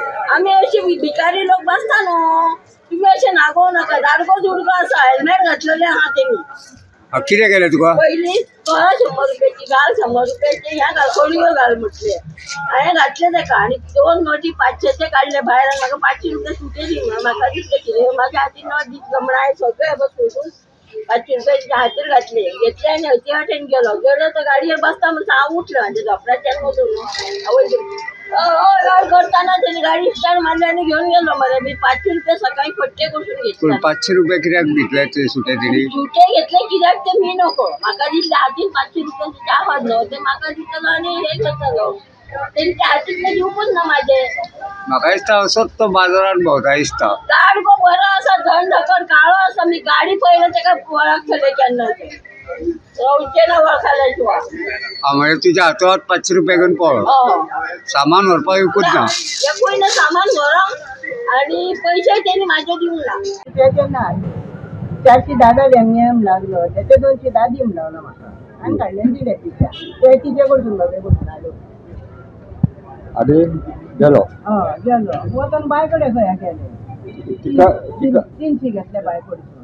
आम्ही अशी भिकारी लोक बसता न्हू, तुम्ही असे नागो नका. दारको जुडको असा हेल्मेट घातलेले आहा तेमी. कितें केलें तुका? पहिली 100 रुपयाची घाल, 100 रुपयाची ह्या घाल, कोणीयो घाल म्हटले. हांवें घातले तेका आनी 2 नोटी 500चे काडले भायर आनी म्हाका 500 रुपया सुटे दी. म्हाका दिसले कितें म्हाज्या हातीन नोट दीत गमणाय सगळे बस सोडून 500 रुपयाचे हातीर घातले. घेतले आनी हती वाटेन गेलो तर गाडयेर बसता म्हणून हांव उठलो म्हणजे झोपड्याच्यान वचून आवय करताना त्यांनी गाडी स्टार्ट मारली आणि घेऊन गेलो. मरे मी 500 रुपये सकाळी फट्टे करून घेतले. 500 रुपये कित्याक दितले ते सुटे तिणी? सुटे घेतले कित्याक ते मी नको. म्हाका दिसले हातीन 500 रुपयाचे च्या वाजलो ते म्हाका दितलो आणि हे करतलो. त्यांनी त्या हातीतले दिवपूच ना माझे. म्हाका दिसता असोच तो बाजारात भोंवता दिसता. गाडको बरो असा धडधकड काळो असा. मी गाडी पळयलो तेका वळखतले केन्ना ते ना वळखल्याशिवाय. म्हणजे तुझ्या हातात 500 रुपये घेऊन पळो. सामान व्हरपाक येवूच ना. एकूय ना सामान व्हरोंक आणि पैसे त्यांनी माझे दिवंक ना. त्याचे ना 410 एम लागलो. त्याचे 210 दिवंक लावलो म्हाका आनी काडले दिले तिच्या. ते तिचे कडसून बाबे कडसून आलो आनी गेलो. गेलो वचून बाय कडेन खंय केले 300 घेतले बाय कडसून.